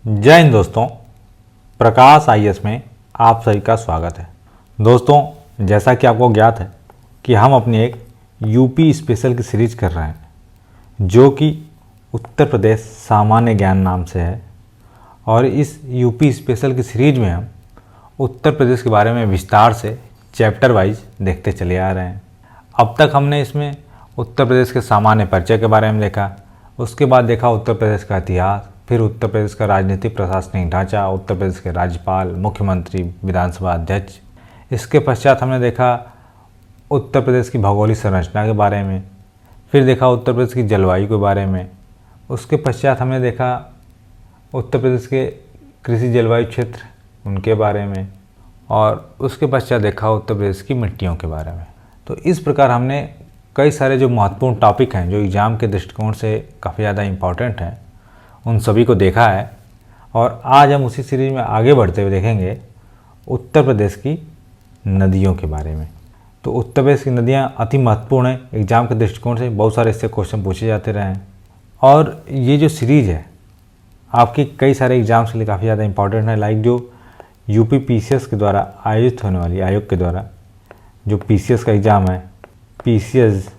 जय हिंद दोस्तों, प्रकाश आईएएस में आप सभी का स्वागत है। दोस्तों, जैसा कि आपको ज्ञात है कि हम अपनी एक यूपी स्पेशल की सीरीज कर रहे हैं जो कि उत्तर प्रदेश सामान्य ज्ञान नाम से है। और इस यूपी स्पेशल की सीरीज में हम उत्तर प्रदेश के बारे में विस्तार से चैप्टर वाइज देखते चले आ रहे हैं। अब तक हमने इसमें उत्तर प्रदेश के सामान्य परिचय के बारे में देखा, उसके बाद देखा उत्तर प्रदेश का इतिहास, फिर उत्तर प्रदेश का राजनीतिक प्रशासनिक ढांचा, उत्तर प्रदेश के राज्यपाल, मुख्यमंत्री, विधानसभा अध्यक्ष। इसके पश्चात हमने देखा उत्तर प्रदेश की भौगोलिक संरचना के बारे में, फिर देखा उत्तर प्रदेश की जलवायु के बारे में, उसके पश्चात हमने देखा उत्तर प्रदेश के कृषि जलवायु क्षेत्र उनके बारे में, और उसके पश्चात देखा उत्तर प्रदेश की मिट्टियों के बारे में। तो इस प्रकार हमने कई सारे जो महत्वपूर्ण टॉपिक हैं जो एग्ज़ाम के दृष्टिकोण से काफ़ी ज़्यादा इम्पॉर्टेंट हैं उन सभी को देखा है। और आज हम उसी सीरीज में आगे बढ़ते हुए देखेंगे उत्तर प्रदेश की नदियों के बारे में। तो उत्तर प्रदेश की नदियाँ अति महत्वपूर्ण हैं एग्ज़ाम के दृष्टिकोण से, बहुत सारे इससे क्वेश्चन पूछे जाते रहे हैं। और ये जो सीरीज़ है आपकी कई सारे एग्ज़ाम्स के लिए काफ़ी ज़्यादा इंपॉर्टेंट है। लाइक जो यूपी पीसीएस के द्वारा आयोजित होने वाली, आयोग के द्वारा जो पीसीएस का एग्ज़ाम है, पीसीएस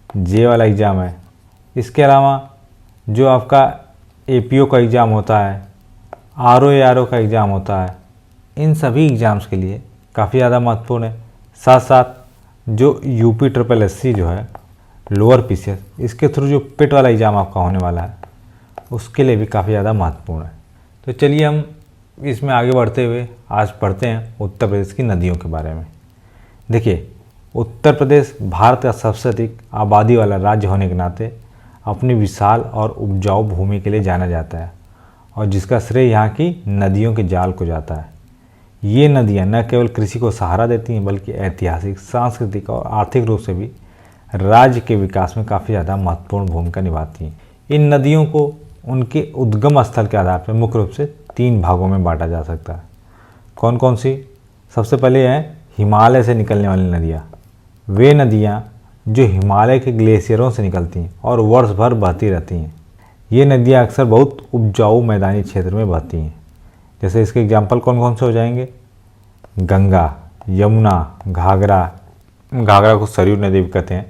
जे वाला एग्ज़ाम है, इसके अलावा जो आपका एपीओ का एग्ज़ाम होता है, आरओ का एग्ज़ाम होता है, इन सभी एग्ज़ाम्स के लिए काफ़ी ज़्यादा महत्वपूर्ण है। साथ साथ जो यूपी ट्रिपल एससी जो है लोअर पीसीएस, इसके थ्रू जो पिट वाला एग्ज़ाम आपका होने वाला है उसके लिए भी काफ़ी ज़्यादा महत्वपूर्ण है। तो चलिए हम इसमें आगे बढ़ते हुए आज पढ़ते हैं उत्तर प्रदेश की नदियों के बारे में। देखिए, उत्तर प्रदेश भारत का सबसे अधिक आबादी वाला राज्य होने के नाते अपनी विशाल और उपजाऊ भूमि के लिए जाना जाता है और जिसका श्रेय यहाँ की नदियों के जाल को जाता है। ये नदियाँ न केवल कृषि को सहारा देती हैं बल्कि ऐतिहासिक, सांस्कृतिक और आर्थिक रूप से भी राज्य के विकास में काफ़ी ज़्यादा महत्वपूर्ण भूमिका निभाती हैं। इन नदियों को उनके उद्गम स्थल के आधार पर मुख्य रूप से 3 भागों में बांटा जा सकता है। कौन कौन सी? सबसे पहले है हिमालय से निकलने वाली नदियाँ। वे नदियाँ जो हिमालय के ग्लेशियरों से निकलती हैं और वर्ष भर बहती रहती हैं। ये नदियाँ अक्सर बहुत उपजाऊ मैदानी क्षेत्र में बहती हैं। जैसे इसके एग्जाम्पल कौन कौन से हो जाएंगे? गंगा, यमुना, घाघरा को सरयू नदी भी कहते हैं,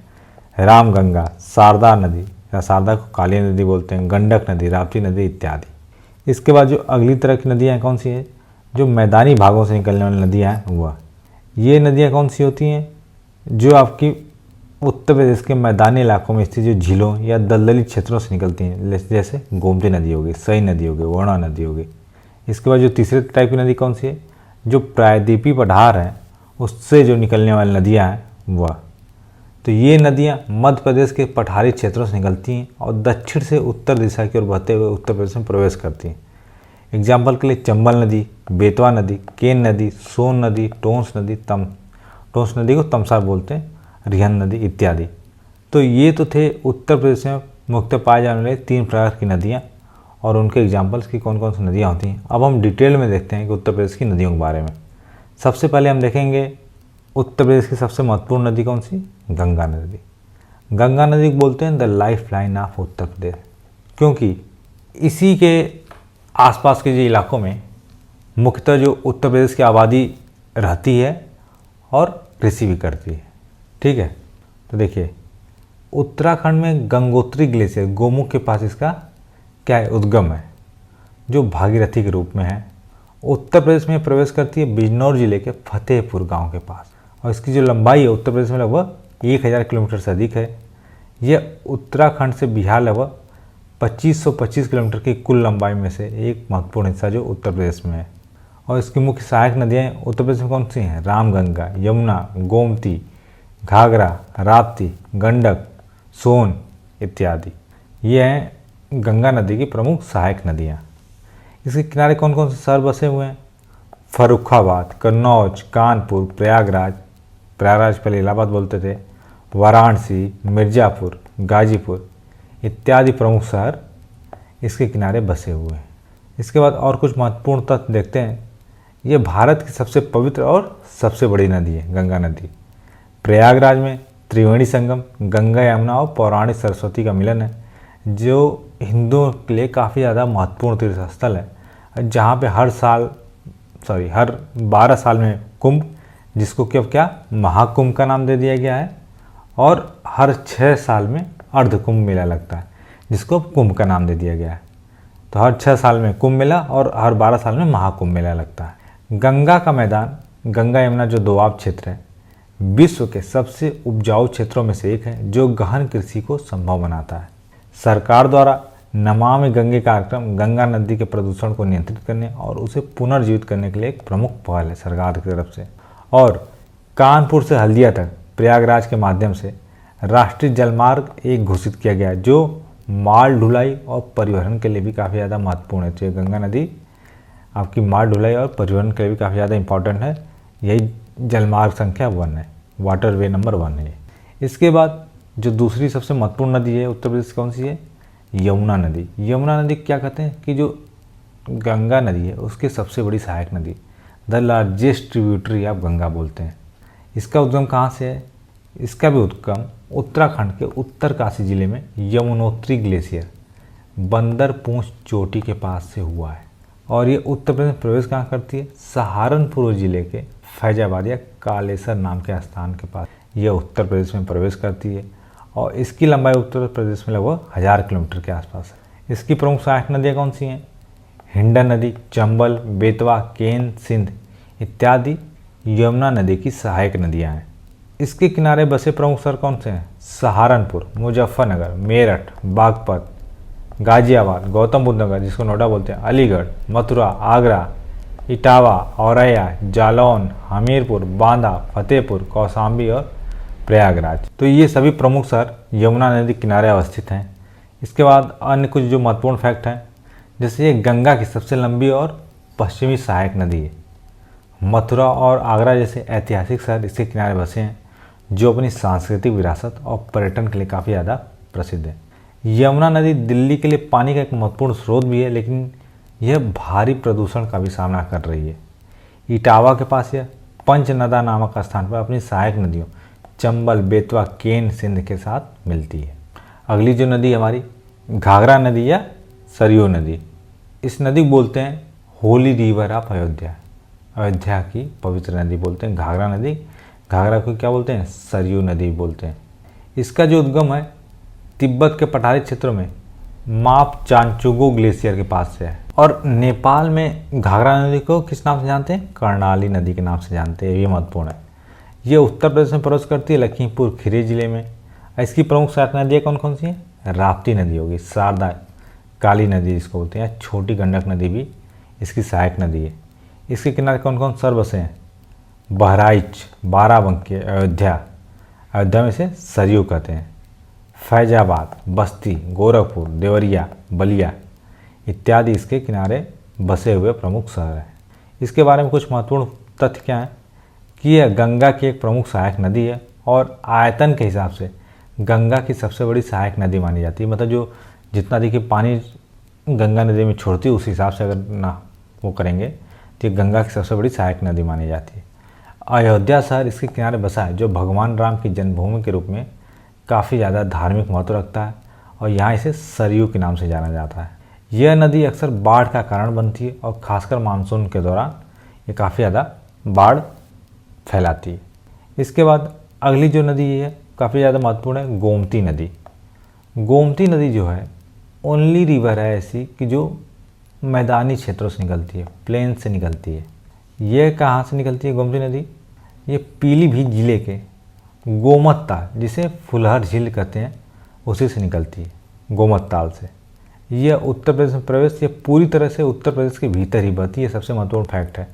रामगंगा, शारदा नदी या शारदा को काली नदी बोलते हैं, गंडक नदी, राप्ती नदी इत्यादि। इसके बाद जो अगली तरह की नदियाँ कौन सी है? जो मैदानी भागों से निकलने वाली नदियाँ हैं वह। ये नदियाँ कौन सी होती हैं? जो आपकी उत्तर प्रदेश के मैदानी इलाकों में स्थित जो झीलों या दलदली क्षेत्रों से निकलती हैं, जैसे गोमती नदी हो गई, सई नदी हो गई, वरुणा नदी हो गई। इसके बाद जो तीसरे टाइप की नदी कौन सी है? जो प्रायद्वीपीय पठार है उससे जो निकलने वाली नदियाँ हैं वह। तो ये नदियाँ मध्य प्रदेश के पठारी क्षेत्रों से निकलती हैं और दक्षिण से उत्तर दिशा की ओर बहते हुए उत्तर प्रदेश में प्रवेश करती हैं। एग्जाम्पल के लिए चंबल नदी, बेतवा नदी, केन नदी, सोन नदी, टोंस नदी को तमसार बोलते हैं, रिहन नदी इत्यादि। तो ये तो थे उत्तर प्रदेश में मुख्यतः पाए जाने वाले 3 प्रकार की नदियाँ और उनके एग्जाम्पल्स की कौन कौन सी नदियाँ होती हैं। अब हम डिटेल में देखते हैं कि उत्तर प्रदेश की नदियों के बारे में। सबसे पहले हम देखेंगे उत्तर प्रदेश की सबसे महत्वपूर्ण नदी कौन सी? गंगा नदी। गंगा नदी को बोलते हैं the life line of Uttar Pradesh, क्योंकि इसी के आसपास के जो इलाकों में मुख्यतः जो उत्तर प्रदेश की आबादी रहती है और कृषि भी करती है। ठीक है, तो देखिए उत्तराखंड में गंगोत्री ग्लेशियर गोमुख के पास इसका क्या है? उद्गम है, जो भागीरथी के रूप में है। उत्तर प्रदेश में प्रवेश करती है बिजनौर जिले के फतेहपुर गांव के पास, और इसकी जो लंबाई है उत्तर प्रदेश में लगभग 1000 किलोमीटर से अधिक है। यह उत्तराखंड से बिहार लगभग 2525 किलोमीटर की कुल लंबाई में से एक महत्वपूर्ण हिस्सा जो उत्तर प्रदेश में है। और इसकी मुख्य सहायक नदियाँ उत्तर प्रदेश में कौन सी हैं? रामगंगा, यमुना, गोमती, घाघरा, राप्ती, गंडक, सोन इत्यादि। ये हैं गंगा नदी की प्रमुख सहायक नदियाँ। इसके किनारे कौन कौन से शहर बसे हुए हैं? फर्रुखाबाद, कन्नौज, कानपुर, प्रयागराज पहले इलाहाबाद बोलते थे, वाराणसी, मिर्ज़ापुर, गाजीपुर इत्यादि प्रमुख शहर इसके किनारे बसे हुए हैं। इसके बाद और कुछ महत्वपूर्ण तथ्य देखते हैं। ये भारत की सबसे पवित्र और सबसे बड़ी नदी है गंगा नदी। प्रयागराज में त्रिवेणी संगम गंगा, यमुना और पौराणिक सरस्वती का मिलन है, जो हिंदुओं के लिए काफ़ी ज़्यादा महत्वपूर्ण तीर्थ स्थल है। जहाँ पे हर 12 साल में कुंभ, जिसको कि अब क्या महाकुंभ का नाम दे दिया गया है, और हर 6 साल में अर्ध कुंभ मेला लगता है, जिसको अब कुंभ का नाम दे दिया गया है। तो हर 6 साल में कुंभ मेला और हर 12 साल में महाकुंभ मेला लगता है। गंगा का मैदान, गंगा यमुना जो दोआब क्षेत्र है, विश्व के सबसे उपजाऊ क्षेत्रों में से एक है, जो गहन कृषि को संभव बनाता है। सरकार द्वारा नमामि गंगे कार्यक्रम गंगा नदी के प्रदूषण को नियंत्रित करने और उसे पुनर्जीवित करने के लिए एक प्रमुख पहल है सरकार की तरफ से। और कानपुर से हल्दिया तक प्रयागराज के माध्यम से राष्ट्रीय जलमार्ग एक घोषित किया गया है, जो माल ढुलाई और परिवहन के लिए भी काफ़ी ज़्यादा महत्वपूर्ण है। तो गंगा नदी आपकी माल ढुलाई और परिवहन के लिए भी काफ़ी ज़्यादा इंपॉर्टेंट है। यही जलमार्ग संख्या 1 है, वाटरवे नंबर 1 है। इसके बाद जो दूसरी सबसे महत्वपूर्ण नदी है उत्तर प्रदेश, कौन सी है? यमुना नदी। यमुना नदी क्या कहते हैं कि जो गंगा नदी है उसकी सबसे बड़ी सहायक नदी, the largest tributary of Ganga बोलते हैं। इसका उद्गम कहाँ से है? इसका भी उद्गम उत्तराखंड के उत्तरकाशी जिले में यमुनोत्री ग्लेशियर बंदरपूंछ चोटी के पास से हुआ है। और ये उत्तर प्रदेश में प्रवेश कहाँ करती है? सहारनपुर जिले के फैजाबाद या कालेसर नाम के स्थान के पास यह उत्तर प्रदेश में प्रवेश करती है। और इसकी लंबाई उत्तर प्रदेश में लगभग 1000 किलोमीटर के आसपास है। इसकी प्रमुख सहायक नदियाँ कौन सी हैं? हिंडन नदी, चंबल, बेतवा, केन, सिंध इत्यादि यमुना नदी की सहायक नदियाँ हैं। इसके किनारे बसे प्रमुख शहर कौन से हैं? सहारनपुर, मुजफ्फरनगर, मेरठ, बागपत, गाजियाबाद, गौतम बुद्ध नगर जिसको नोएडा बोलते हैं, अलीगढ़, मथुरा, आगरा, इटावा, औरैया, जालौन, हमीरपुर, बांदा, फतेहपुर, कौशाम्बी और प्रयागराज। तो ये सभी प्रमुख शहर यमुना नदी किनारे अवस्थित हैं। इसके बाद अन्य कुछ जो महत्वपूर्ण फैक्ट हैं, जैसे ये गंगा की सबसे लंबी और पश्चिमी सहायक नदी है। मथुरा और आगरा जैसे ऐतिहासिक शहर इसके किनारे बसे हैं, जो अपनी सांस्कृतिक विरासत और पर्यटन के लिए काफ़ी ज़्यादा प्रसिद्ध है। यमुना नदी दिल्ली के लिए पानी का एक महत्वपूर्ण स्रोत भी है, लेकिन यह भारी प्रदूषण का भी सामना कर रही है। इटावा के पास यह पंचनदा नामक स्थान पर अपनी सहायक नदियों चंबल, बेतवा, केन, सिंध के साथ मिलती है। अगली जो नदी हमारी घाघरा नदी या सरयू नदी, इस नदी को बोलते हैं होली रिवर ऑफ अयोध्या, अयोध्या की पवित्र नदी बोलते हैं घाघरा नदी। घाघरा को क्या बोलते हैं? सरयू नदी बोलते हैं। इसका जो उद्गम है तिब्बत के पठारी क्षेत्रों में माप चांचुगो ग्लेशियर के पास से है। और नेपाल में घाघरा नदी को किस नाम से जानते हैं? कर्णाली नदी के नाम से जानते हैं, ये महत्वपूर्ण है। ये उत्तर प्रदेश में प्रवेश करती है लखीमपुर खीरी जिले में। इसकी प्रमुख सहायक नदियाँ कौन कौन सी हैं? राप्ती नदी होगी, शारदा, काली नदी जिसको बोलते हैं, छोटी गंडक नदी भी इसकी सहायक नदी है। इसके किनारे कौन कौन शहर बसे हैं? बहराइच, बाराबंकी, अयोध्या, अयोध्या में से सरयू कहते हैं, फैजाबाद, बस्ती, गोरखपुर, देवरिया, बलिया इत्यादि इसके किनारे बसे हुए प्रमुख शहर हैं। इसके बारे में कुछ महत्वपूर्ण तथ्य क्या हैं कि यह गंगा की एक प्रमुख सहायक नदी है और आयतन के हिसाब से गंगा की सबसे बड़ी सहायक नदी मानी जाती है। मतलब जो जितना देखिए पानी गंगा नदी में छोड़ती है उस हिसाब से अगर ना वो करेंगे तो ये गंगा की सबसे बड़ी सहायक नदी मानी जाती है। अयोध्या शहर इसके किनारे बसा है, जो भगवान राम की जन्मभूमि के रूप में काफ़ी ज़्यादा धार्मिक महत्व रखता है और यहाँ इसे सरयू के नाम से जाना जाता है। यह नदी अक्सर बाढ़ का कारण बनती है और खासकर मानसून के दौरान ये काफ़ी ज़्यादा बाढ़ फैलाती है। इसके बाद अगली जो नदी है काफ़ी ज़्यादा महत्वपूर्ण है, गोमती नदी। गोमती नदी जो है ओनली रिवर है ऐसी कि जो मैदानी क्षेत्रों से निकलती है, प्लेन से निकलती है। यह कहाँ से निकलती है गोमती नदी? ये पीलीभीत जिले के गोमत ताल, जिसे फुलहर झील कहते हैं, उसी से निकलती है, गोमत ताल से। यह उत्तर प्रदेश में प्रवेश, ये पूरी तरह से उत्तर प्रदेश के भीतर ही बहती है, सबसे महत्वपूर्ण फैक्ट है।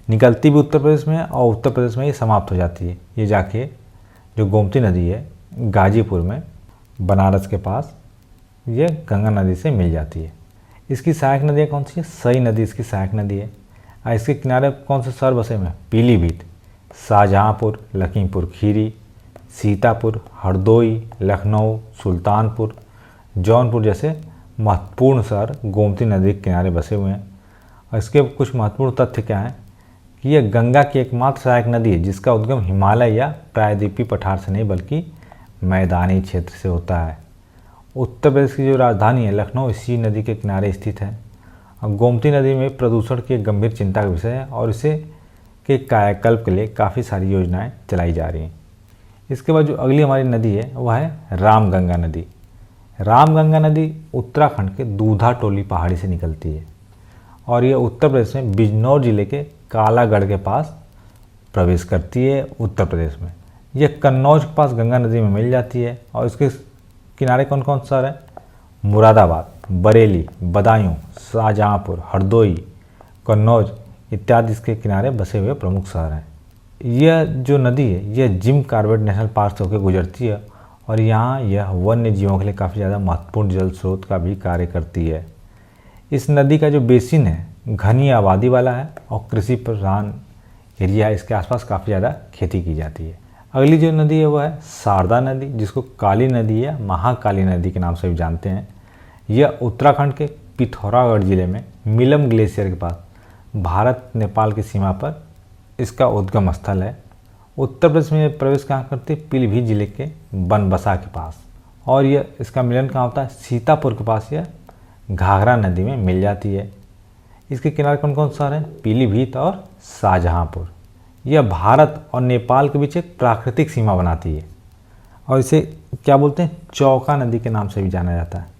निकलती भी उत्तर प्रदेश में और उत्तर प्रदेश में ये समाप्त हो जाती है। ये जाके जो गोमती नदी है गाजीपुर में बनारस के पास ये गंगा नदी से मिल जाती है। इसकी सहायक नदियाँ कौन सी है? सई नदी इसकी सहायक नदी है। और इसके किनारे कौन से शहर बसे में? पीलीभीत, शाहजहाँपुर, लखीमपुर खीरी, सीतापुर, हरदोई, लखनऊ, सुल्तानपुर, जौनपुर जैसे महत्वपूर्ण शहर गोमती नदी के किनारे बसे हुए हैं। और इसके कुछ महत्वपूर्ण तथ्य क्या हैं कि यह गंगा की एकमात्र सहायक नदी है जिसका उद्गम हिमालय या प्रायद्वीपीय पठार से नहीं बल्कि मैदानी क्षेत्र से होता है। उत्तर प्रदेश की जो राजधानी है लखनऊ इसी नदी के किनारे स्थित है गोमती नदी में प्रदूषण की एक गंभीर चिंता का विषय है और इसे के कायाकल्प के लिए काफ़ी सारी योजनाएं चलाई जा रही हैं। इसके बाद जो अगली हमारी नदी है वह है रामगंगा नदी। रामगंगा नदी उत्तराखंड के दूधा टोली पहाड़ी से निकलती है और यह उत्तर प्रदेश में बिजनौर जिले के कालागढ़ के पास प्रवेश करती है उत्तर प्रदेश में। यह कन्नौज के पास गंगा नदी में मिल जाती है और इसके किनारे कौन कौन सा शहर है? मुरादाबाद, बरेली, बदायूं, शाहजहांपुर, हरदोई, कन्नौज इत्यादि इसके किनारे बसे हुए प्रमुख शहर हैं। यह जो नदी है यह जिम कॉर्बेट नेशनल पार्क से होकर गुजरती है और यहाँ यह वन्य जीवों के लिए काफ़ी ज़्यादा महत्वपूर्ण जल स्रोत का भी कार्य करती है। इस नदी का जो बेसिन है घनी आबादी वाला है और कृषि प्रधान एरिया है। इसके आसपास काफ़ी ज़्यादा खेती की जाती है। अगली जो नदी है वह है शारदा नदी, जिसको काली नदी या महाकाली नदी के नाम से भी जानते हैं। यह उत्तराखंड के पिथौरागढ़ जिले में मिलम ग्लेशियर के पास भारत नेपाल की सीमा पर इसका उद्गम स्थल है। उत्तर प्रदेश में यह प्रवेश कहाँ करती है? पीलीभीत जिले के बनबसा के पास। और यह इसका मिलन कहाँ होता है? सीतापुर के पास यह घाघरा नदी में मिल जाती है। इसके किनारे कौन कौन शहर हैं? पीलीभीत और शाहजहांपुर। यह भारत और नेपाल के बीच एक प्राकृतिक सीमा बनाती है और इसे क्या बोलते हैं? चौका नदी के नाम से भी जाना जाता है।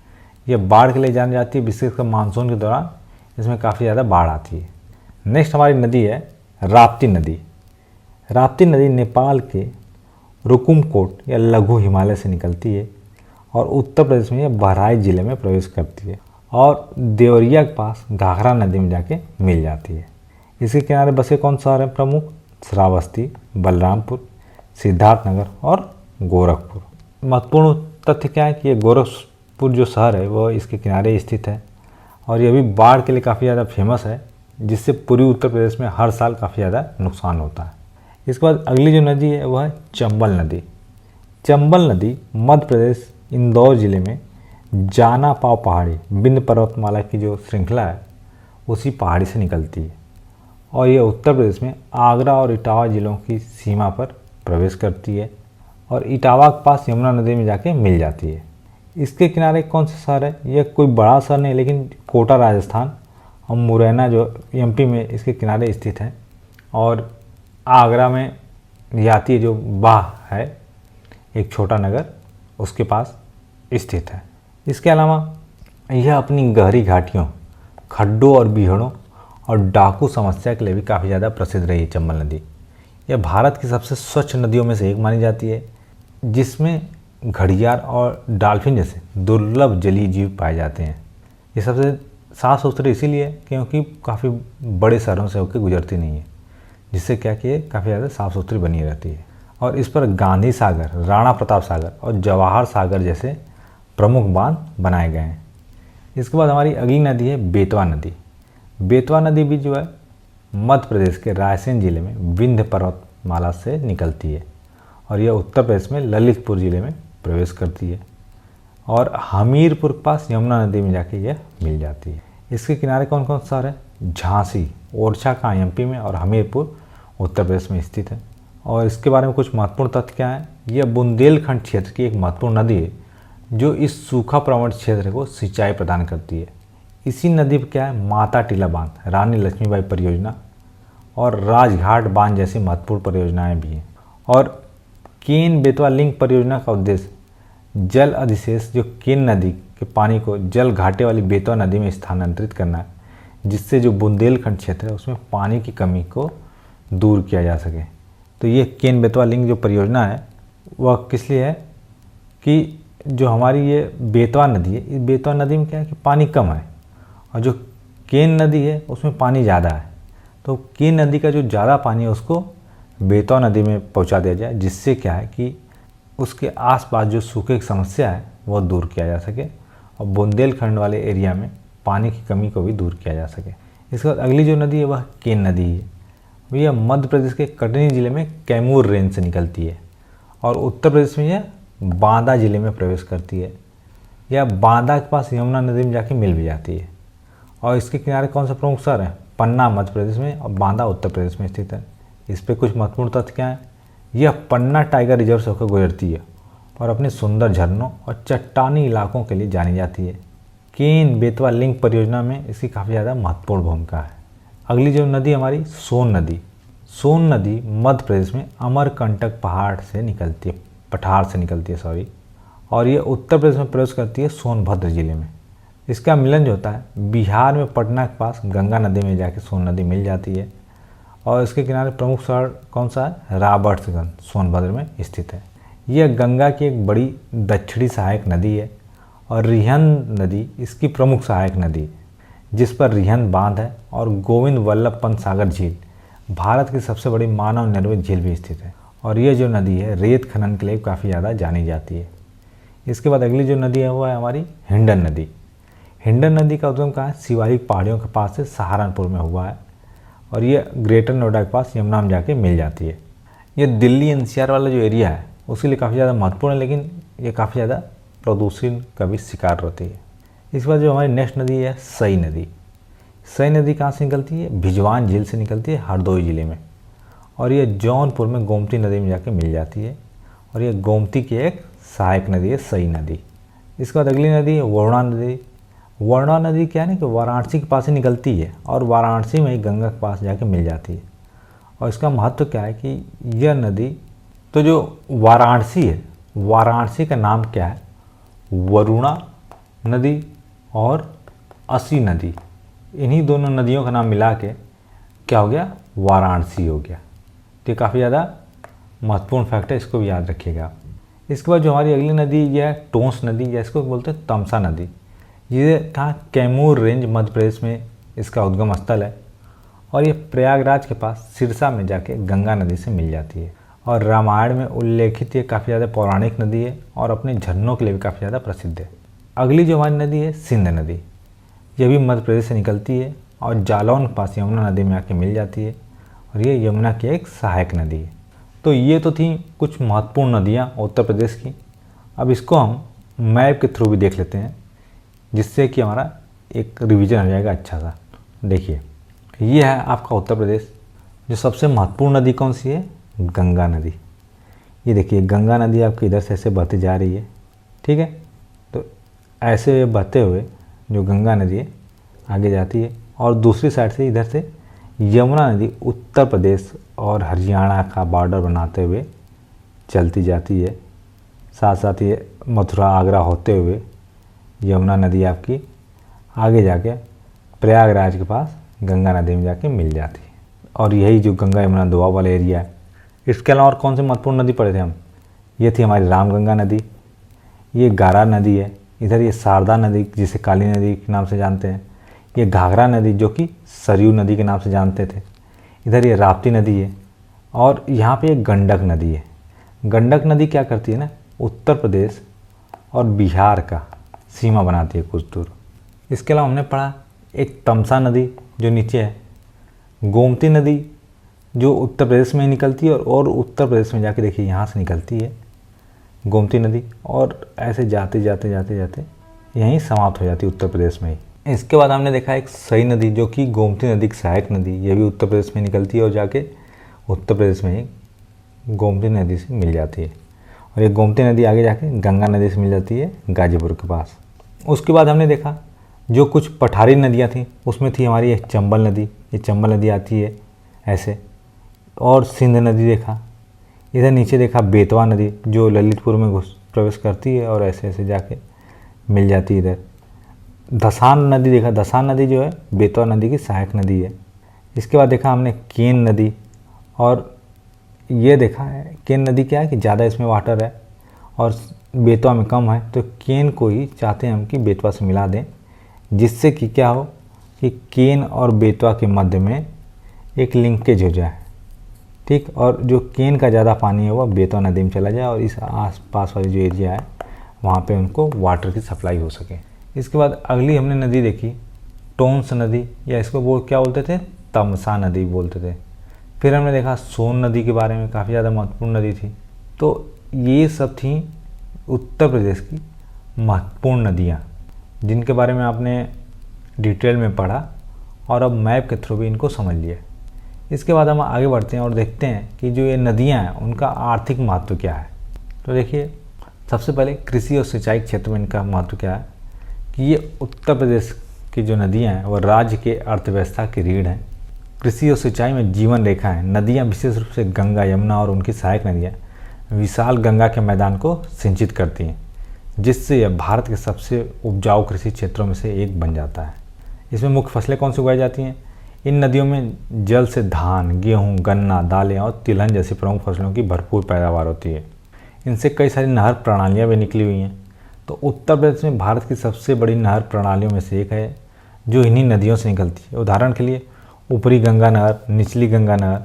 यह बाढ़ के लिए जानी जाती है, विशेषकर मानसून के दौरान इसमें काफ़ी ज़्यादा बाढ़ आती है। नेक्स्ट हमारी नदी है राप्ती नदी। राप्ती नदी नेपाल के रुकुमकोट या लघु हिमालय से निकलती है और उत्तर प्रदेश में यह बहराइच जिले में प्रवेश करती है और देवरिया के पास घाघरा नदी में जाके मिल जाती है। इसके किनारे बसे कौन शहर हैं प्रमुख? श्रावस्ती, बलरामपुर, सिद्धार्थनगर और गोरखपुर। महत्वपूर्ण तथ्य क्या है कि ये गोरखपुर जो शहर है वह इसके किनारे स्थित है और यह भी बाढ़ के लिए काफ़ी ज़्यादा फेमस है, जिससे पूर्वी उत्तर प्रदेश में हर साल काफ़ी ज़्यादा नुकसान होता है। इसके बाद अगली जो नदी है वह है चंबल नदी। चंबल नदी मध्य प्रदेश इंदौर जिले में जाना पाव पहाड़ी विंध्य पर्वतमाला की जो श्रृंखला है उसी पहाड़ी से निकलती है और यह उत्तर प्रदेश में आगरा और इटावा जिलों की सीमा पर प्रवेश करती है और इटावा के पास यमुना नदी में जाके मिल जाती है। इसके किनारे कौन सा शहर है? यह कोई बड़ा शहर नहीं, लेकिन कोटा राजस्थान और मुरैना जो एमपी में इसके किनारे स्थित है और आगरा में जाती है जो बाह है एक छोटा नगर, उसके पास स्थित है। इसके अलावा यह अपनी गहरी घाटियों, खड्डों और बीहड़ों और डाकू समस्या के लिए भी काफ़ी ज़्यादा प्रसिद्ध रही है चंबल नदी। यह भारत की सबसे स्वच्छ नदियों में से एक मानी जाती है, जिसमें घड़ियाल और डॉल्फिन जैसे दुर्लभ जलीय जीव पाए जाते हैं। ये सबसे साफ़ सुथरी इसीलिए क्योंकि काफ़ी बड़े शहरों से होकर गुजरती नहीं है, जिससे क्या कि काफ़ी ज़्यादा साफ़ सुथरी बनी रहती है। और इस पर गांधी सागर, राणा प्रताप सागर और जवाहर सागर जैसे प्रमुख बांध बनाए गए हैं। इसके बाद हमारी अगली नदी है बेतवा नदी। बेतवा नदी भी जो है मध्य प्रदेश के रायसेन जिले में विंध्य पर्वतमाला से निकलती है और यह उत्तर प्रदेश में ललितपुर जिले में प्रवेश करती है और हमीरपुर के पास यमुना नदी में जाके यह मिल जाती है। इसके किनारे कौन कौन शहर है? झांसी, ओरछा का एमपी में और हमीरपुर उत्तर प्रदेश में स्थित है। और इसके बारे में कुछ महत्वपूर्ण तथ्य क्या है? यह बुंदेलखंड क्षेत्र की एक महत्वपूर्ण नदी है जो इस सूखा प्रवण क्षेत्र को सिंचाई प्रदान करती है। इसी नदी पर क्या है? माता टीला बांध, रानी लक्ष्मीबाई परियोजना और राजघाट बांध जैसी महत्वपूर्ण परियोजनाएं भी हैं। और केन बेतवा लिंक परियोजना का उद्देश्य जल अधिशेष जो केन नदी के पानी को जल घाटे वाली बेतवा नदी में स्थानांतरित करना है, जिससे जो बुंदेलखंड क्षेत्र है उसमें पानी की कमी को दूर किया जा सके। तो ये केन बेतवा लिंक जो परियोजना है वह किस लिए है कि जो हमारी ये बेतवा नदी है, इस बेतवा नदी में क्या है कि पानी कम है और जो केन नदी है उसमें पानी ज़्यादा है। तो केन नदी का जो ज़्यादा पानी है उसको बेतवा नदी में पहुंचा दिया जाए, जिससे क्या है कि उसके आसपास जो सूखे की समस्या है वह दूर किया जा सके और बुंदेलखंड वाले एरिया में पानी की कमी को भी दूर किया जा सके। इसके बाद अगली जो नदी है वह केन नदी है। यह मध्य प्रदेश के कटनी जिले में कैमूर रेंज से निकलती है और उत्तर प्रदेश में यह बांदा जिले में प्रवेश करती है। यह बांदा के पास यमुना नदी में जाके मिल भी जाती है और इसके किनारे कौन सा प्रमुख शहर है? पन्ना मध्य प्रदेश में और बांदा उत्तर प्रदेश में स्थित है। इस पर कुछ महत्वपूर्ण तथ्य क्या है? यह पन्ना टाइगर रिजर्व से होकर गुजरती है और अपने सुंदर झरनों और चट्टानी इलाकों के लिए जानी जाती है। केन बेतवा लिंक परियोजना में इसकी काफ़ी ज़्यादा महत्वपूर्ण भूमिका है। अगली जो नदी हमारी सोन नदी। सोन नदी मध्य प्रदेश में अमरकंटक पठार से निकलती है और ये उत्तर प्रदेश में प्रवेश करती है सोनभद्र जिले में। इसका मिलन जो होता है बिहार में पटना के पास गंगा नदी में जाके सोन नदी मिल जाती है और इसके किनारे प्रमुख शहर कौन सा है? रॉबर्ट्सगंज सोनभद्र में स्थित है। यह गंगा की एक बड़ी दक्षिणी सहायक नदी है और रिहंद नदी इसकी प्रमुख सहायक नदी है, जिस पर रिहंद बांध है और गोविंद वल्लभ पंत सागर झील भारत की सबसे बड़ी मानव निर्मित झील भी स्थित है। और ये जो नदी है रेत खनन के लिए काफ़ी ज़्यादा जानी जाती है। इसके बाद अगली जो नदी है वो है हमारी हिंडन नदी। हिंडन नदी का उद्गम कहाँ है? शिवालिक पहाड़ियों के पास से सहारनपुर में हुआ है और ये ग्रेटर नोएडा के पास यमुना में जाके मिल जाती है। ये दिल्ली एनसीआर वाला जो एरिया है उसके लिए काफ़ी ज़्यादा महत्वपूर्ण है, लेकिन ये काफ़ी ज़्यादा प्रदूषण का भी शिकार होती है। इसके बाद जो हमारी नेक्स्ट नदी है सई नदी। सई नदी कहाँ से निकलती है? भिजवान झील से निकलती है हरदोई ज़िले में और ये जौनपुर में गोमती नदी में जाके मिल जाती है और ये गोमती की एक सहायक नदी है सई नदी। इसके बाद अगली नदी है वरुणा नदी। वरुणा नदी क्या है ना कि वाराणसी के पास से निकलती है और वाराणसी में ही गंगा के पास जाके मिल जाती है। और इसका महत्व क्या है कि यह नदी, तो जो वाराणसी है, वाराणसी का नाम क्या है? वरुणा नदी और असी नदी, इन्हीं दोनों नदियों का नाम मिला के क्या हो गया? वाराणसी हो गया। तो ये काफ़ी ज़्यादा महत्वपूर्ण फैक्ट है, इसको भी याद रखिएगा। इसके बाद जो हमारी अगली नदी यह है टोंस नदी, या इसको बोलते हैं तमसा नदी। ये कहाँ? कैमूर रेंज मध्य प्रदेश में इसका उद्गम स्थल है और ये प्रयागराज के पास सिरसा में जाके गंगा नदी से मिल जाती है और रामायण में उल्लेखित ये काफ़ी ज़्यादा पौराणिक नदी है और अपने झरनों के लिए भी काफ़ी ज़्यादा प्रसिद्ध है। अगली जो हमारी नदी है सिंध नदी। यह भी मध्य प्रदेश से निकलती है और जालौन के पास यमुना नदी में आके मिल जाती है और ये यमुना की एक सहायक नदी है। तो ये तो थी कुछ महत्वपूर्ण नदियाँ उत्तर प्रदेश की। अब इसको हम मैप के थ्रू भी देख लेते हैं, जिससे कि हमारा एक रिवीजन हो जाएगा अच्छा सा। देखिए ये है आपका उत्तर प्रदेश। जो सबसे महत्वपूर्ण नदी कौन सी है? गंगा नदी। ये देखिए गंगा नदी आपकी इधर से ऐसे बहती जा रही है, ठीक है। तो ऐसे बहते हुए जो गंगा नदी है आगे जाती है और दूसरी साइड से इधर से यमुना नदी उत्तर प्रदेश और हरियाणा का बॉर्डर बनाते हुए चलती जाती है। साथ साथ ये मथुरा आगरा होते हुए यमुना नदी आपकी आगे जाके प्रयागराज के पास गंगा नदी में जाके मिल जाती है और यही जो गंगा यमुना दोआ वाला एरिया है। इसके अलावा और कौन से महत्वपूर्ण नदी पड़े थे हम? ये थी हमारी रामगंगा नदी, ये गारा नदी है, इधर ये शारदा नदी जिसे काली नदी के नाम से जानते हैं, ये घाघरा नदी जो कि सरयू नदी के नाम से जानते थे, इधर ये राप्ती नदी है और यहाँ पे एक गंडक नदी है। गंडक नदी क्या करती है ना, उत्तर प्रदेश और बिहार का सीमा बनाती है कुछ दूर। इसके अलावा हमने पढ़ा एक तमसा नदी जो नीचे है, गोमती नदी जो उत्तर प्रदेश में ही निकलती है और उत्तर प्रदेश में जाके देखिए यहाँ से निकलती है गोमती नदी और ऐसे जाते जाते जाते जाते यहीं समाप्त हो जाती है उत्तर प्रदेश में ही। इसके बाद हमने देखा एक सई नदी जो कि गोमती नदी की सहायक नदी, ये भी उत्तर प्रदेश में निकलती है और जाके उत्तर प्रदेश में ही गोमती नदी से मिल जाती है और ये गोमती नदी आगे जाके गंगा नदी से मिल जाती है गाजीपुर के पास। उसके बाद हमने देखा जो कुछ पठारी नदियाँ थी उसमें थी हमारी एक चंबल नदी, ये चंबल नदी आती है ऐसे, और सिंध नदी देखा। इधर नीचे देखा बेतवा नदी जो ललितपुर में प्रवेश करती है और ऐसे ऐसे जाके मिल जाती है इधर। धसान नदी देखा, धसान नदी जो है बेतवा नदी की सहायक नदी है। इसके बाद देखा हमने केन नदी और ये देखा है केन नदी क्या है कि ज़्यादा इसमें वाटर है और बेतवा में कम है, तो केन को ही चाहते हैं हम कि बेतवा से मिला दें, जिससे कि क्या हो कि केन और बेतवा के मध्य में एक लिंकेज हो जाए, ठीक। और जो केन का ज़्यादा पानी है वह बेतवा नदी में चला जाए और इस आस पास वाली जो एरिया है वहाँ पे उनको वाटर की सप्लाई हो सके। इसके बाद अगली हमने नदी देखी टोंस नदी, या इसको वो क्या बोलते थे, तमसा नदी बोलते थे। फिर हमने देखा सोन नदी के बारे में, काफ़ी ज़्यादा महत्वपूर्ण नदी थी। तो ये सब थी उत्तर प्रदेश की महत्वपूर्ण नदियाँ जिनके बारे में आपने डिटेल में पढ़ा और अब मैप के थ्रू भी इनको समझ लिया। इसके बाद हम आगे बढ़ते हैं और देखते हैं कि जो ये नदियाँ हैं उनका आर्थिक महत्व क्या है। तो देखिए सबसे पहले कृषि और सिंचाई क्षेत्र में इनका महत्व क्या है कि ये उत्तर प्रदेश की जो नदियाँ हैं वो राज्य के अर्थव्यवस्था की रीढ़ हैं। कृषि और सिंचाई में जीवन रेखा है। नदियाँ विशेष रूप से गंगा, यमुना और उनकी सहायक नदियाँ विशाल गंगा के मैदान को सिंचित करती हैं, जिससे यह भारत के सबसे उपजाऊ कृषि क्षेत्रों में से एक बन जाता है। इसमें मुख्य फसलें कौन सी उगाई जाती हैं? इन नदियों में जल से धान, गेहूँ, गन्ना, दालें और तिलहन जैसी प्रमुख फसलों की भरपूर पैदावार होती है। इनसे कई सारी नहर प्रणालियाँ भी निकली हुई हैं। तो उत्तर प्रदेश में भारत की सबसे बड़ी नहर प्रणालियों में से एक है जो इन्हीं नदियों से निकलती है। उदाहरण के लिए ऊपरी गंगा नहर, निचली गंगा नहर,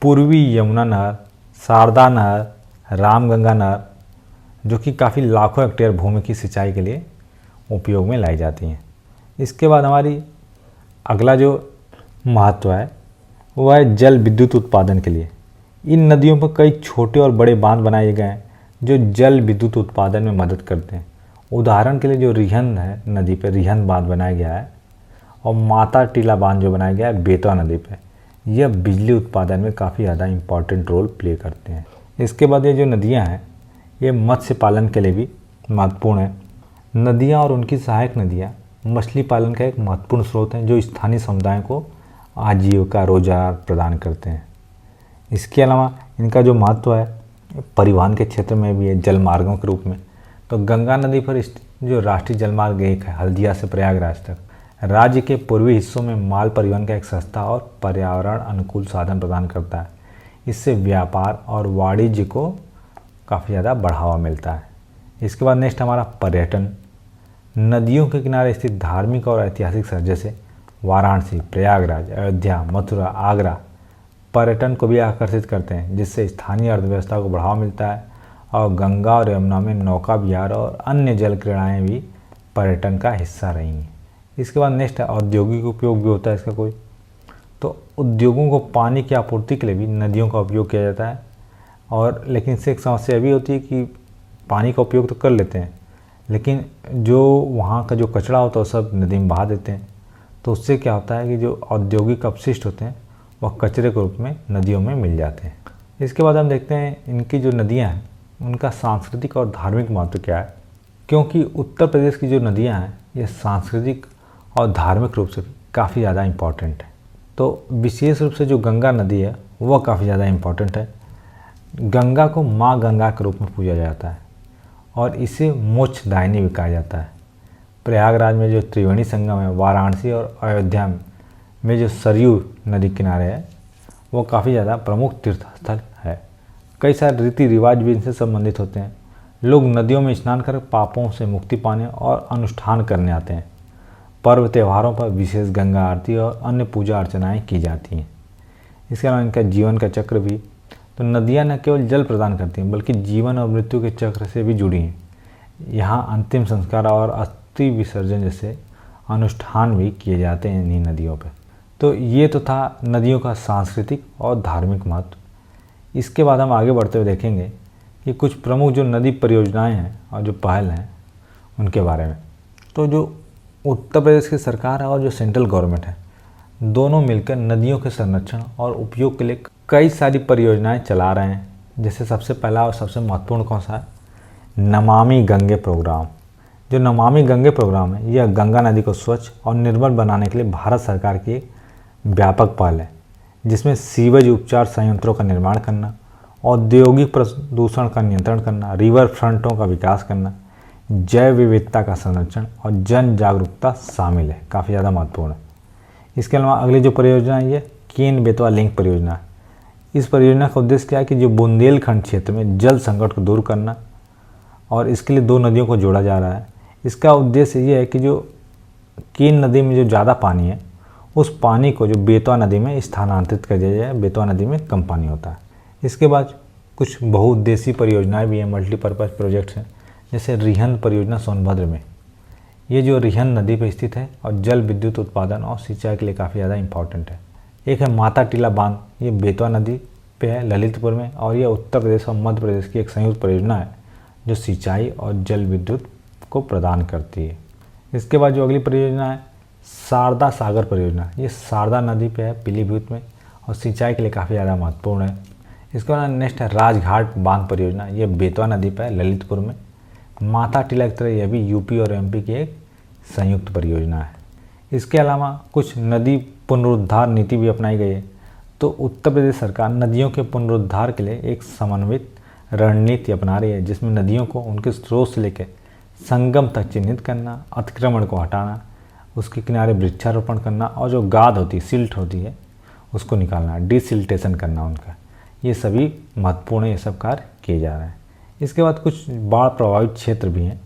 पूर्वी यमुना नहर, शारदा नहर, रामगंगा नहर, जो कि काफ़ी लाखों हेक्टेयर भूमि की सिंचाई के लिए उपयोग में लाई जाती हैं। इसके बाद हमारी अगला जो महत्व है वो है जल विद्युत उत्पादन के लिए। इन नदियों पर कई छोटे और बड़े बांध बनाए गए हैं जो जल विद्युत उत्पादन में मदद करते हैं। उदाहरण के लिए जो रिहंद है नदी पर रिहंद बांध बनाया गया है और माता टीला बांध जो बनाया गया है बेतवा नदी पर, यह बिजली उत्पादन में काफ़ी ज़्यादा इम्पॉर्टेंट रोल प्ले करते हैं। इसके बाद ये जो नदियाँ हैं ये मत्स्य पालन के लिए भी महत्वपूर्ण है। नदियाँ और उनकी सहायक नदियाँ मछली पालन का एक महत्वपूर्ण स्रोत हैं जो स्थानीय समुदायों को आजीविका, रोजगार प्रदान करते हैं। इसके अलावा इनका जो महत्व है परिवहन के क्षेत्र में भी है, जल मार्गों के रूप में। तो गंगा नदी पर जो राष्ट्रीय जलमार्ग एक है हल्दिया से प्रयागराज तक, राज्य के पूर्वी हिस्सों में माल परिवहन का एक सस्ता और पर्यावरण अनुकूल साधन प्रदान करता है। इससे व्यापार और वाणिज्य को काफ़ी ज़्यादा बढ़ावा मिलता है। इसके बाद नेक्स्ट हमारा पर्यटन। नदियों के किनारे स्थित धार्मिक और ऐतिहासिक शहर जैसे वाराणसी, प्रयागराज, अयोध्या, मथुरा, आगरा पर्यटन को भी आकर्षित करते हैं, जिससे स्थानीय अर्थव्यवस्था को बढ़ावा मिलता है। और गंगा और यमुना में नौका विहार और अन्य जल क्रीड़ाएँ भी पर्यटन का हिस्सा रही हैं। इसके बाद नेक्स्ट है औद्योगिक उपयोग भी होता है इसका कोई। तो उद्योगों को पानी की आपूर्ति के लिए भी नदियों का उपयोग किया जाता है। और लेकिन इससे एक समस्या भी होती है कि पानी का उपयोग तो कर लेते हैं, लेकिन जो वहाँ का जो कचरा होता है वो सब नदी में बहा देते हैं। तो उससे क्या होता है कि जो औद्योगिक अपशिष्ट होते हैं वह कचरे के रूप में नदियों में मिल जाते हैं। इसके बाद हम देखते हैं इनकी जो नदियाँ हैं उनका सांस्कृतिक और धार्मिक महत्व क्या है, क्योंकि उत्तर प्रदेश की जो नदियाँ हैं ये सांस्कृतिक और धार्मिक रूप से काफ़ी ज़्यादा इम्पॉर्टेंट है। तो विशेष रूप से जो गंगा नदी है वह काफ़ी ज़्यादा इम्पॉर्टेंट है। गंगा को माँ गंगा के रूप में पूजा जाता है और इसे मोक्षदायिनी भी कहा जाता है। प्रयागराज में जो त्रिवेणी संगम है, वाराणसी और अयोध्या में जो सरयू नदी किनारे है वो काफ़ी ज़्यादा प्रमुख तीर्थ स्थल है। कई सारे रीति रिवाज भी इनसे संबंधित होते हैं। लोग नदियों में स्नान कर पापों से मुक्ति पाने और अनुष्ठान करने आते हैं। पर्व त्योहारों पर विशेष गंगा आरती और अन्य पूजा अर्चनाएँ की जाती हैं। इसके अलावा इनका जीवन का चक्र भी, तो नदियाँ न केवल जल प्रदान करती हैं बल्कि जीवन और मृत्यु के चक्र से भी जुड़ी हैं। यहाँ अंतिम संस्कार और अस्थि विसर्जन जैसे अनुष्ठान भी किए जाते हैं इन्हीं नदियों पर। तो ये तो था नदियों का सांस्कृतिक और धार्मिक महत्व। इसके बाद हम आगे बढ़ते हुए देखेंगे कि कुछ प्रमुख जो नदी परियोजनाएं हैं और जो पहल हैं उनके बारे में। तो जो उत्तर प्रदेश की सरकार है और जो सेंट्रल गवर्नमेंट है दोनों मिलकर नदियों के संरक्षण और उपयोग के लिए कई सारी परियोजनाएं चला रहे हैं। जैसे सबसे पहला और सबसे महत्वपूर्ण कौन सा है, नमामि गंगे प्रोग्राम। जो नमामि गंगे प्रोग्राम है यह गंगा नदी को स्वच्छ और निर्मल बनाने के लिए भारत सरकार की एक व्यापक पहल है, जिसमें सीवेज उपचार संयंत्रों का निर्माण करना, औद्योगिक प्रदूषण का नियंत्रण करना, रिवर फ्रंटों का विकास करना, जैव विविधता का संरक्षण और जन जागरूकता शामिल है। काफ़ी ज़्यादा महत्वपूर्ण है। इसके अलावा अगली जो परियोजना है ये केन बेतवा लिंक परियोजना है। इस परियोजना का उद्देश्य क्या है कि जो बुंदेलखंड क्षेत्र में जल संकट को दूर करना, और इसके लिए दो नदियों को जोड़ा जा रहा है। इसका उद्देश्य ये है कि जो केन नदी में जो ज़्यादा पानी है उस पानी को जो बेतवा नदी में स्थानांतरित कर दिया जाए। बेतवा नदी में कम पानी होता है। इसके बाद कुछ बहुउद्देशीय परियोजनाएं भी हैं, मल्टीपर्पज़ प्रोजेक्ट्स हैं। जैसे रिहंद परियोजना सोनभद्र में, ये जो रिहंद नदी पर स्थित है और जल विद्युत उत्पादन और सिंचाई के लिए काफ़ी ज़्यादा इंपॉर्टेंट है। एक है माता टीला बांध, ये बेतवा नदी पे है ललितपुर में, और यह उत्तर प्रदेश और मध्य प्रदेश की एक संयुक्त परियोजना है जो सिंचाई और जल विद्युत को प्रदान करती है। इसके बाद जो अगली परियोजना है शारदा सागर परियोजना, ये शारदा नदी पे है पीलीभीत में और सिंचाई के लिए काफ़ी ज़्यादा महत्वपूर्ण है। इसके बाद नेक्स्ट है राजघाट बांध परियोजना, ये बेतवा नदी पे है ललितपुर में। माता टीला की तरह यह भी यूपी और एमपी की एक संयुक्त परियोजना है। इसके अलावा कुछ नदी पुनरुद्धार नीति भी अपनाई गई है। तो उत्तर प्रदेश सरकार नदियों के पुनरुद्धार के लिए एक समन्वित रणनीति अपना रही है, जिसमें नदियों को उनके स्रोत से लेकर संगम तक चिन्हित करना, अतिक्रमण को हटाना, उसके किनारे वृक्षारोपण करना और जो गाद होती है, सिल्ट होती है, उसको निकालना, डिसिल्टेशन करना उनका। ये सभी महत्वपूर्ण ये सब कार्य किए जा रहे हैं। इसके बाद कुछ बाढ़ प्रभावित क्षेत्र भी हैं।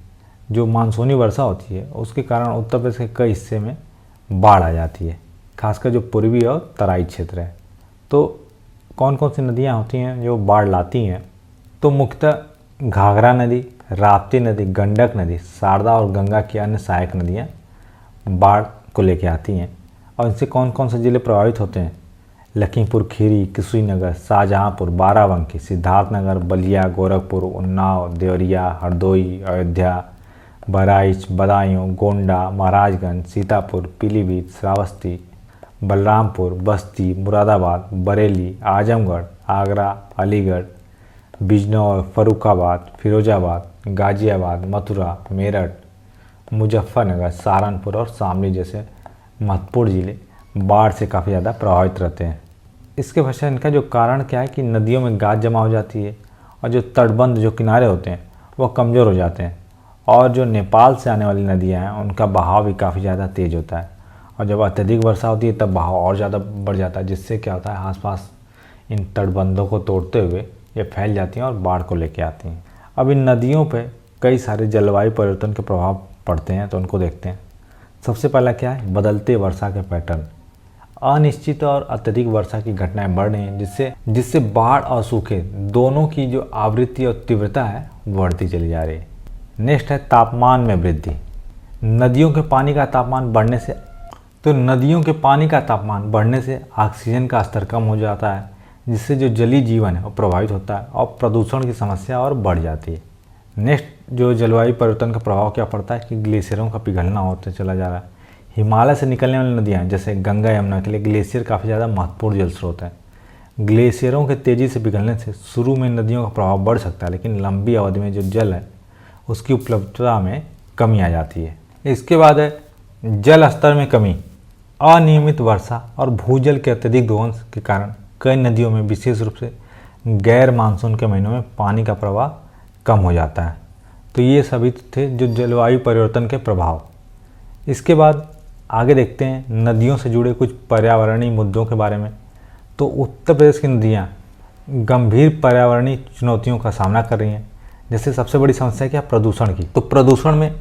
जो मानसूनी वर्षा होती है उसके कारण उत्तर प्रदेश के कई हिस्से में बाढ़ आ जाती है, खासकर जो पूर्वी और तराई क्षेत्र है। तो कौन कौन सी नदियाँ होती हैं जो बाढ़ लाती हैं? तो मुख्यतः घाघरा नदी, राप्ती नदी, गंडक नदी, शारदा और गंगा की अन्य सहायक नदियाँ बाढ़ को लेके आती हैं। और इनसे कौन कौन से ज़िले प्रभावित होते हैं? लखीमपुर खीरी, कुशीनगर, शाहजहाँपुर, बाराबंकी, सिद्धार्थनगर, बलिया, गोरखपुर, उन्नाव, देवरिया, हरदोई, अयोध्या, बहराइच, बदायूं, गोंडा, महाराजगंज, सीतापुर, पीलीभीत, श्रावस्ती, बलरामपुर, बस्ती, मुरादाबाद, बरेली, आजमगढ़, आगरा, अलीगढ़, बिजनौर, फर्रुखाबाद, फिरोजाबाद, गाजियाबाद, मथुरा, मेरठ, मुजफ्फरनगर, सहारनपुर और शामली जैसे महत्वपूर्ण ज़िले बाढ़ से काफ़ी ज़्यादा प्रभावित रहते हैं। इसके पश्चात इनका जो कारण क्या है कि नदियों में गाद जमा हो जाती है और जो तटबंध, जो किनारे होते हैं, वह कमज़ोर हो जाते हैं। और जो नेपाल से आने वाली नदियाँ हैं उनका बहाव भी काफ़ी ज़्यादा तेज़ होता है। और जब अत्यधिक वर्षा होती है तब बहाव और ज़्यादा बढ़ जाता है, जिससे क्या होता है, आसपास इन तटबंधों को तोड़ते हुए ये फैल जाती हैं और बाढ़ को लेके आती हैं। अब इन नदियों पे कई सारे जलवायु परिवर्तन के प्रभाव पड़ते हैं, तो उनको देखते हैं। सबसे पहला क्या है? बदलते वर्षा के पैटर्न। अनिश्चित और अत्यधिक वर्षा की घटनाएं बढ़ रही हैं, जिससे बाढ़ और सूखे दोनों की जो आवृत्ति और तीव्रता है बढ़ती चली जा रही है। नेक्स्ट है तापमान में वृद्धि। नदियों के पानी का तापमान बढ़ने से ऑक्सीजन का स्तर कम हो जाता है, जिससे जो जलीय जीवन है वो प्रभावित होता है और प्रदूषण की समस्या और बढ़ जाती है। नेक्स्ट जो जलवायु परिवर्तन का प्रभाव क्या पड़ता है कि ग्लेशियरों का पिघलना होता चला जा रहा है। हिमालय से निकलने वाली नदियाँ जैसे गंगा, यमुना के लिए ग्लेशियर काफ़ी ज़्यादा महत्वपूर्ण जल स्रोत है। ग्लेशियरों के तेज़ी से पिघलने से शुरू में नदियों का प्रभाव बढ़ सकता है, लेकिन लंबी अवधि में जो जल है उसकी उपलब्धता में कमी आ जाती है। इसके बाद है जल स्तर में कमी। अनियमित वर्षा और भूजल के अत्यधिक दोहन के कारण कई नदियों में विशेष रूप से गैर मानसून के महीनों में पानी का प्रवाह कम हो जाता है। तो ये सभी थे जो जलवायु परिवर्तन के प्रभाव। इसके बाद आगे देखते हैं नदियों से जुड़े कुछ पर्यावरणीय मुद्दों के बारे में। तो उत्तर प्रदेश की नदियाँ गंभीर पर्यावरणीय चुनौतियों का सामना कर रही हैं। जैसे सबसे बड़ी समस्या क्या? प्रदूषण की। तो प्रदूषण में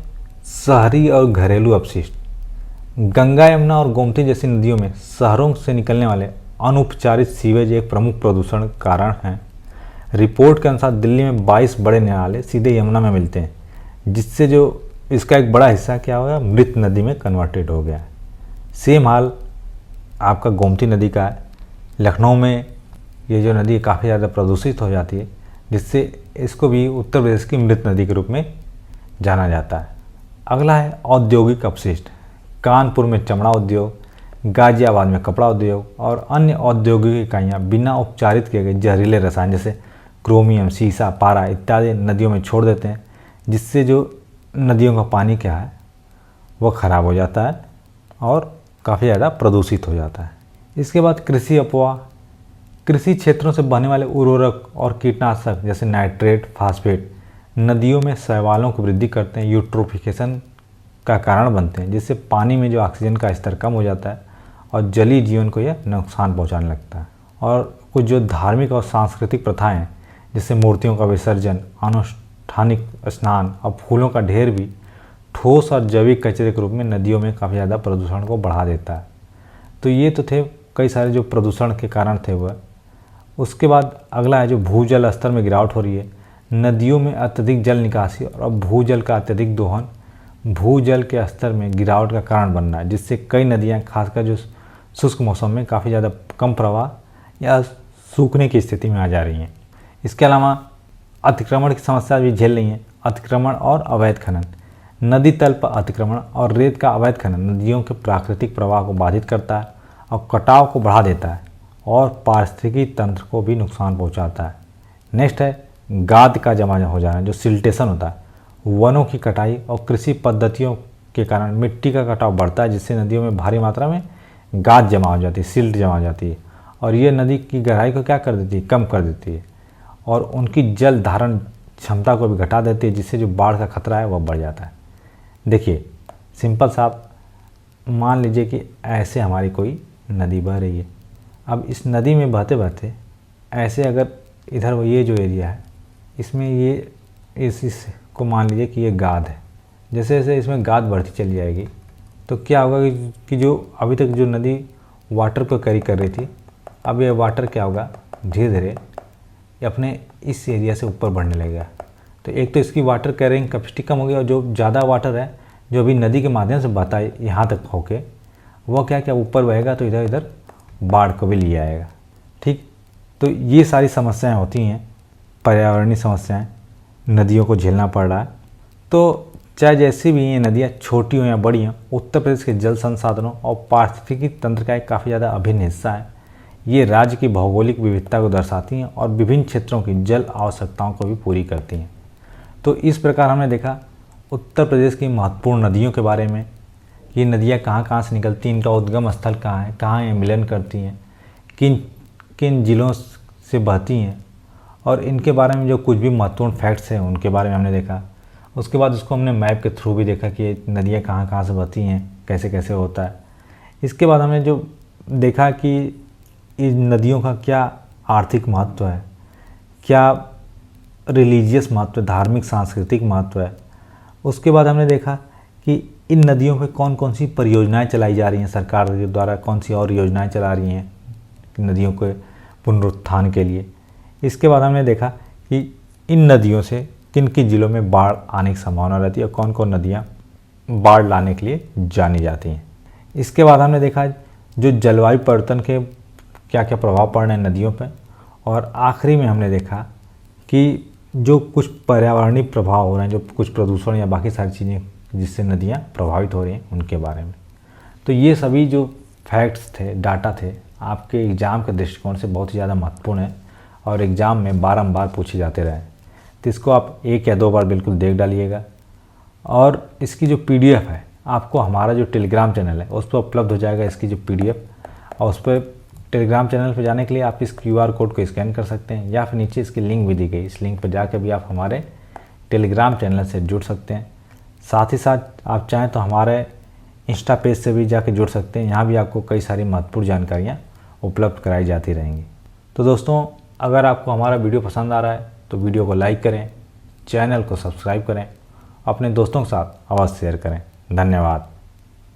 शहरी और घरेलू अपशिष्ट। गंगा, यमुना और गोमती जैसी नदियों में शहरों से निकलने वाले अनुपचारित सीवेज एक प्रमुख प्रदूषण कारण हैं। रिपोर्ट के अनुसार दिल्ली में 22 बड़े नाले सीधे यमुना में मिलते हैं, जिससे जो इसका एक बड़ा हिस्सा क्या हो गया, मृत नदी में कन्वर्टेड हो गया है। सेम हाल आपका गोमती नदी का है। लखनऊ में ये जो नदी काफ़ी ज़्यादा प्रदूषित हो जाती है, जिससे इसको भी उत्तर प्रदेश की मृत नदी के रूप में जाना जाता है। अगला है औद्योगिक अपशिष्ट। कानपुर में चमड़ा उद्योग, गाजियाबाद में कपड़ा उद्योग और अन्य औद्योगिक इकाइयाँ बिना उपचारित किए गए जहरीले रसायन जैसे क्रोमियम, सीसा, पारा इत्यादि नदियों में छोड़ देते हैं, जिससे जो नदियों का पानी क्या है वो ख़राब हो जाता है और काफ़ी ज़्यादा प्रदूषित हो जाता है। इसके बाद कृषि अपवाह। कृषि क्षेत्रों से बहने वाले उर्वरक और कीटनाशक जैसे नाइट्रेट, फास्फेट नदियों में शैवालों की वृद्धि करते हैं, यूट्रोफिकेशन का कारण बनते हैं, जिससे पानी में जो ऑक्सीजन का स्तर कम हो जाता है और जलीय जीवन को यह नुकसान पहुंचाने लगता है। और कुछ जो धार्मिक और सांस्कृतिक प्रथाएं हैं, जैसे मूर्तियों का विसर्जन, अनुष्ठानिक स्नान और फूलों का ढेर भी ठोस और जैविक कचरे के रूप में नदियों में काफ़ी ज़्यादा प्रदूषण को बढ़ा देता है। तो ये तो थे कई सारे जो प्रदूषण के कारण थे वह। उसके बाद अगला है जो भूजल स्तर में गिरावट हो रही है। नदियों में अत्यधिक जल निकासी और भूजल का अत्यधिक दोहन भूजल के स्तर में गिरावट का कारण बन रहा है, जिससे कई नदियाँ खासकर जो शुष्क मौसम में काफ़ी ज़्यादा कम प्रवाह या सूखने की स्थिति में आ जा रही हैं। इसके अलावा अतिक्रमण की समस्या भी झेल रही हैं। अतिक्रमण और अवैध खनन। नदी तल पर अतिक्रमण और रेत का अवैध खनन नदियों के प्राकृतिक प्रवाह को बाधित करता है और कटाव को बढ़ा देता है और पारिस्थितिकी तंत्र को भी नुकसान पहुंचाता है। नेक्स्ट है गाद का जमा हो जाना, जो सिल्टेशन होता है। वनों की कटाई और कृषि पद्धतियों के कारण मिट्टी का कटाव बढ़ता है, जिससे नदियों में भारी मात्रा में गाद जमा हो जाती है, सिल्ट जमा हो जाती है और ये नदी की गहराई को क्या कर देती है, कम कर देती है और उनकी जल धारण क्षमता को भी घटा देती है, जिससे जो बाढ़ का खतरा है वह बढ़ जाता है। देखिए सिंपल सा आप मान लीजिए कि ऐसे हमारी कोई नदी बह रही है। अब इस नदी में बहते बहते ऐसे अगर इधर वो ये जो एरिया है इसमें ये इस को मान लीजिए कि ये गाद है, जैसे जैसे इसमें गाद बढ़ती चली जाएगी तो क्या होगा कि जो अभी तक जो नदी वाटर को कैरी कर रही थी, अब ये वाटर क्या होगा, धीरे धीरे अपने इस एरिया से ऊपर बढ़ने लगेगा। तो एक तो इसकी वाटर कैरिंग कैपेसिटी कम होगी और जो ज़्यादा वाटर है जो अभी नदी के माध्यम से बहता है यहाँ तक होके वह क्या ऊपर बहेगा तो इधर इधर बाढ़ को भी ले आएगा। ठीक, तो ये सारी समस्याएं होती हैं, पर्यावरणीय समस्याएं नदियों को झेलना पड़ रहा है। तो चाहे जैसी भी ये नदियाँ छोटी हों या बड़ी हों, उत्तर प्रदेश के जल संसाधनों और पारिस्थितिकी तंत्र का एक काफ़ी ज़्यादा अभिन्न हिस्सा है। ये राज्य की भौगोलिक विविधता को दर्शाती हैं और विभिन्न क्षेत्रों की जल आवश्यकताओं को भी पूरी करती हैं। तो इस प्रकार हमने देखा उत्तर प्रदेश की महत्वपूर्ण नदियों के बारे में, ये नदियाँ कहाँ कहाँ से निकलती हैं, इनका उद्गम स्थल कहाँ है, कहाँ ये मिलन करती हैं, किन किन जिलों से बहती हैं और इनके बारे में जो कुछ भी महत्वपूर्ण फैक्ट्स हैं उनके बारे में हमने देखा। उसके बाद उसको हमने मैप के थ्रू भी देखा कि ये नदियाँ कहाँ कहाँ से बहती हैं, कैसे कैसे होता है। इसके बाद हमने जो देखा कि इन नदियों का क्या आर्थिक महत्व है, क्या रिलीजियस महत्व, धार्मिक सांस्कृतिक महत्व है। उसके बाद हमने देखा कि इन नदियों पे कौन कौन सी परियोजनाएं चलाई जा रही हैं, सरकार के द्वारा कौन सी और योजनाएं चला रही हैं नदियों के पुनरुत्थान के लिए। इसके बाद हमने देखा कि इन नदियों से किन किन जिलों में बाढ़ आने की संभावना रहती है और कौन कौन नदियाँ बाढ़ लाने के लिए जानी जाती हैं। इसके बाद हमने देखा जो जलवायु परिवर्तन के क्या क्या प्रभाव पड़ रहे हैं नदियों पर, और आखिरी में हमने देखा कि जो कुछ पर्यावरणीय प्रभाव हो रहे हैं, जो कुछ प्रदूषण या बाकी सारी चीज़ें जिससे नदियाँ प्रभावित हो रही हैं उनके बारे में। तो ये सभी जो फैक्ट्स थे, डाटा थे, आपके एग्ज़ाम के दृष्टिकोण से बहुत ही ज़्यादा महत्वपूर्ण है और एग्ज़ाम में बारंबार पूछे जाते रहे। तो इसको आप 1 या 2 बार बिल्कुल देख डालिएगा। और इसकी जो PDF है आपको हमारा जो टेलीग्राम चैनल है उस पर उपलब्ध हो जाएगा इसकी जो PDF, और उस पर टेलीग्राम चैनल पर जाने के लिए आप इस QR कोड को स्कैन कर सकते हैं या फिर नीचे इसकी लिंक भी दी गई, इस लिंक पर जाकर भी आप हमारे टेलीग्राम चैनल से जुड़ सकते हैं। साथ ही साथ आप चाहें तो हमारे इंस्टा पेज से भी जाकर जुड़ सकते हैं, यहाँ भी आपको कई सारी महत्वपूर्ण जानकारियाँ उपलब्ध कराई जाती रहेंगी। तो दोस्तों अगर आपको हमारा वीडियो पसंद आ रहा है तो वीडियो को लाइक करें, चैनल को सब्सक्राइब करें, अपने दोस्तों के साथ अवश्य शेयर करें। धन्यवाद।